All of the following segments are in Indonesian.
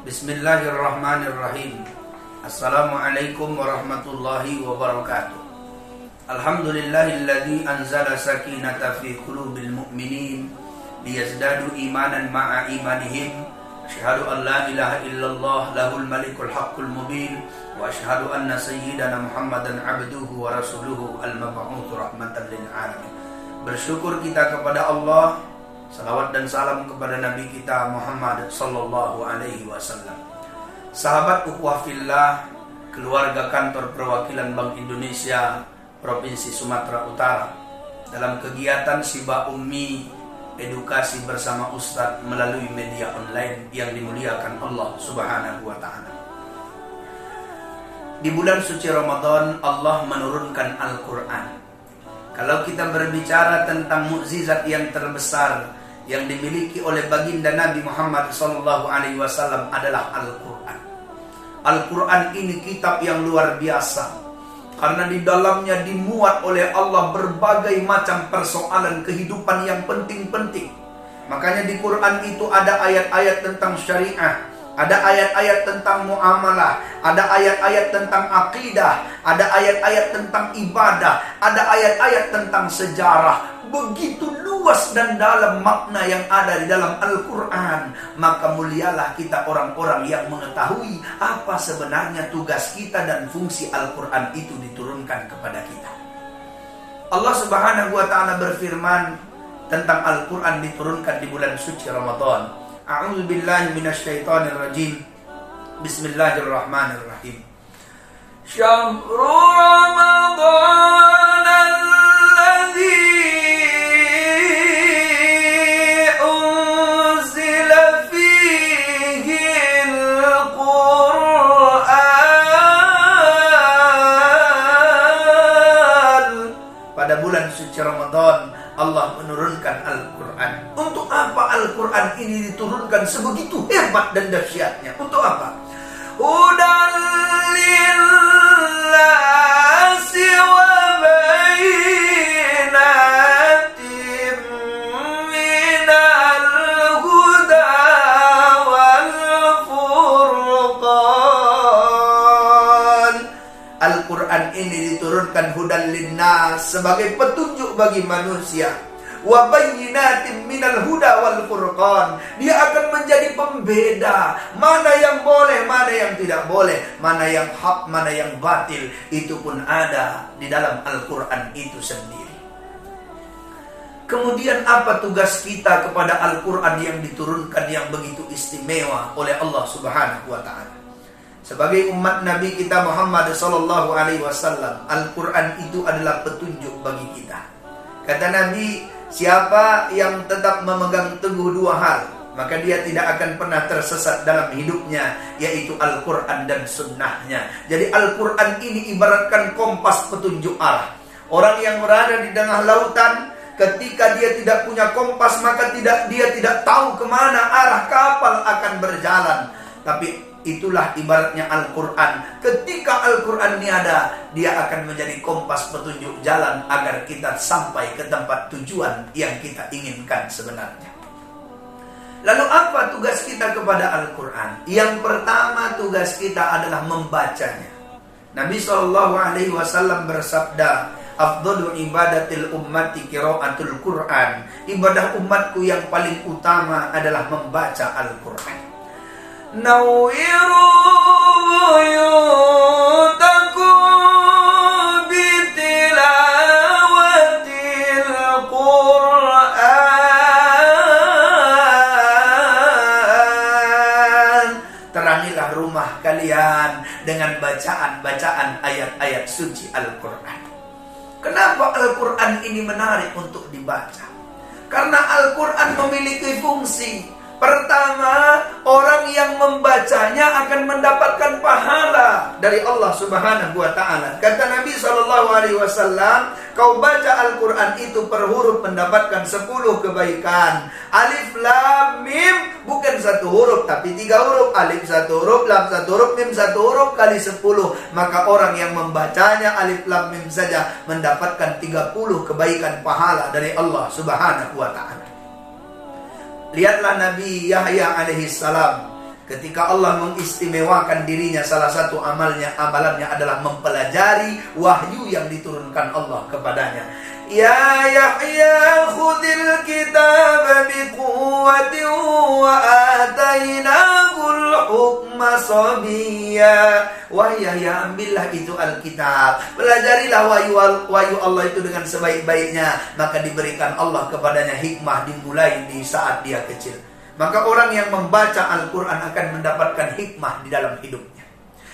Bismillahirrahmanirrahim. Assalamualaikum warahmatullahi wabarakatuh. Alhamdulillahilladzi anzala sakinata fi qulubil mu'minin liyazdadu imanan ma'a imanihim. Asyhadu an la ilaha illallah lahul malikul haqqul mubin wa asyhadu anna sayyidana Muhammadan abduhu wa rasuluhu al-mab'uts rahmatan lil alamin. Bersyukur kita kepada Allah, salawat dan salam kepada Nabi kita Muhammad sallallahu alaihi wasallam. Sahabat ukhuwah fillah, keluarga kantor perwakilan Bank Indonesia Provinsi Sumatera Utara, dalam kegiatan Siba Ummi edukasi bersama Ustadz melalui media online yang dimuliakan Allah Subhanahu wa taala. Di bulan suci Ramadan Allah menurunkan Al-Qur'an. Kalau kita berbicara tentang mukjizat yang terbesar yang dimiliki oleh baginda Nabi Muhammad SAW adalah Al-Quran. Al-Quran ini kitab yang luar biasa, karena di dalamnya dimuat oleh Allah berbagai macam persoalan kehidupan yang penting-penting. Makanya di Quran itu ada ayat-ayat tentang syariah, ada ayat-ayat tentang muamalah, ada ayat-ayat tentang akidah, ada ayat-ayat tentang ibadah, ada ayat-ayat tentang sejarah. Begitu luas dan dalam makna yang ada di dalam Al-Quran. Maka mulialah kita orang-orang yang mengetahui apa sebenarnya tugas kita dan fungsi Al-Quran itu diturunkan kepada kita. Allah Subhanahu wa ta'ala berfirman tentang Al-Quran diturunkan di bulan suci Ramadan. A'udzu billahi minasyaitonir rajim. Bismillahirrahmanirrahim. Syahrul Ramadan alladzi unzila fihi al-Qur'an. Pada bulan suci Ramadan Allah menurunkan Al-Quran. Untuk apa Al-Quran ini diturunkan sebegitu hebat dan dahsyatnya? Untuk apa? Hudan linnasi wa bayyinatin minal huda wal furqan. Al-Quran ini diturunkan hudan linnas, sebagai petunjuk bagi manusia, wa bayyinatin minal huda wal furqan. Dia akan menjadi pembeda mana yang boleh, mana yang tidak boleh, mana yang hak, mana yang batil. Itu pun ada di dalam Al-Quran itu sendiri. Kemudian apa tugas kita kepada Al-Quran yang diturunkan yang begitu istimewa oleh Allah Subhanahu wa ta'ala? Sebagai umat Nabi kita Muhammad sallallahu alaihi wasallam, Al-Quran itu adalah petunjuk bagi kita. Kata Nabi, siapa yang tetap memegang teguh dua hal, maka dia tidak akan pernah tersesat dalam hidupnya, yaitu Al-Quran dan sunnahnya. Jadi Al-Quran ini ibaratkan kompas petunjuk arah. Orang yang berada di tengah lautan, ketika dia tidak punya kompas, maka dia tidak tahu kemana arah kapal akan berjalan. Tapi itulah ibaratnya Al-Quran. Ketika Al-Quran ini ada, dia akan menjadi kompas petunjuk jalan agar kita sampai ke tempat tujuan yang kita inginkan sebenarnya. Lalu apa tugas kita kepada Al-Quran? Yang pertama, tugas kita adalah membacanya. Nabi SAW bersabda, afdalu ibadatil ummati qiraatul Quran. Ibadah umatku yang paling utama adalah membaca Al-Quran. Nawwiru buyutakum bitilawatil Qur'an. Terangilah rumah kalian dengan bacaan-bacaan ayat-ayat suci Al-Quran. Kenapa Al-Quran ini menarik untuk dibaca? Karena Al-Quran memiliki fungsi. Pertama, orang yang membacanya akan mendapatkan pahala dari Allah Subhanahu wa ta'ala. Kata Nabi SAW, kau baca Al-Quran itu per huruf mendapatkan 10 kebaikan. Alif, lam, mim, bukan 1 huruf, tapi 3 huruf. Alif 1 huruf, lam 1 huruf, mim 1 huruf kali 10. Maka orang yang membacanya alif, lam, mim saja mendapatkan 30 kebaikan pahala dari Allah Subhanahu wa ta'ala. Lihatlah Nabi Yahya alaihissalam Ketika Allah mengistimewakan dirinya, salah satu amalannya adalah mempelajari wahyu yang diturunkan Allah kepadanya. Ya Yahya khudil kitab biquwwatin wa atainahul hukma sabiyya. Wahai Yahya, ambillah itu Alkitab, pelajarilah wahyu Allah itu dengan sebaik-baiknya, maka diberikan Allah kepadanya hikmah dimulai di saat dia kecil. Maka orang yang membaca Al-Quran akan mendapatkan hikmah di dalam hidupnya.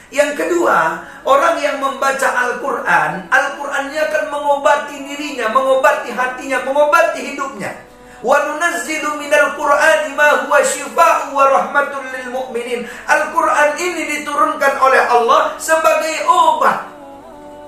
Yang kedua, orang yang membaca Al-Quran, Al-Qurannya akan mengobati dirinya, mengobati hatinya, mengobati hidupnya. Wa nunazzilu minal Qur'ani ma huwa shifaa'un wa rahmatul lil mu'minin. Al-Quran ini diturunkan oleh Allah sebagai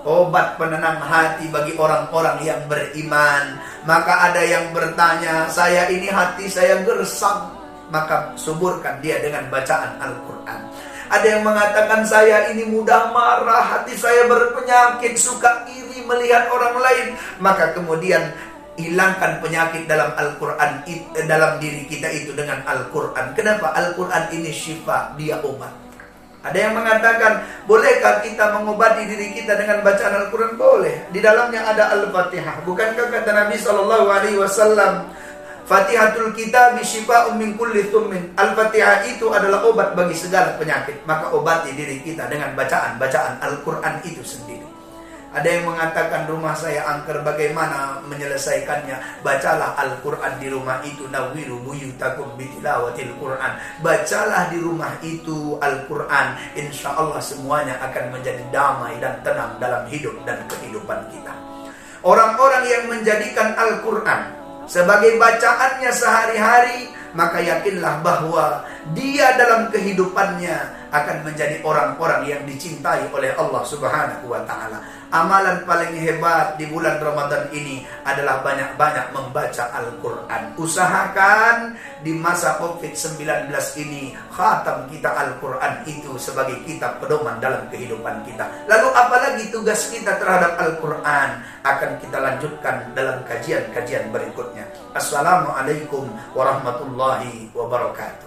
obat penenang hati bagi orang-orang yang beriman. Maka ada yang bertanya, saya ini hati saya gersang. Maka suburkan dia dengan bacaan Al-Quran. Ada yang mengatakan, saya ini mudah marah, hati saya berpenyakit, suka iri melihat orang lain. Maka kemudian hilangkan penyakit dalam Al-Quran, dalam diri kita itu dengan Al-Quran. Kenapa? Al-Quran ini syifa, dia obat. Ada yang mengatakan, bolehkah kita mengobati diri kita dengan bacaan Al-Quran? Boleh. Di dalamnya ada Al-Fatihah. Bukankah kata Nabi SAW, Fatihatul kitab syifa'un min kulli thummin. Al-Fatihah itu adalah obat bagi segala penyakit. Maka obati diri kita dengan bacaan Al-Quran itu sendiri. Ada yang mengatakan, rumah saya angker, bagaimana menyelesaikannya? Bacalah Al-Quran di rumah itu. Nawwiru buyutakum bitilawatil Quran. Bacalah di rumah itu Al-Quran. Insya Allah semuanya akan menjadi damai dan tenang dalam hidup dan kehidupan kita. Orang-orang yang menjadikan Al-Quran sebagai bacaannya sehari-hari, maka yakinlah bahwa dia dalam kehidupannya akan menjadi orang-orang yang dicintai oleh Allah Subhanahu wa ta'ala. Amalan paling hebat di bulan Ramadan ini adalah banyak-banyak membaca Al-Quran. Usahakan di masa COVID-19 ini, khatam kita Al-Quran itu sebagai kitab pedoman dalam kehidupan kita. Lalu apalagi tugas kita terhadap Al-Quran akan kita lanjutkan dalam kajian-kajian berikutnya. Assalamualaikum warahmatullahi wabarakatuh.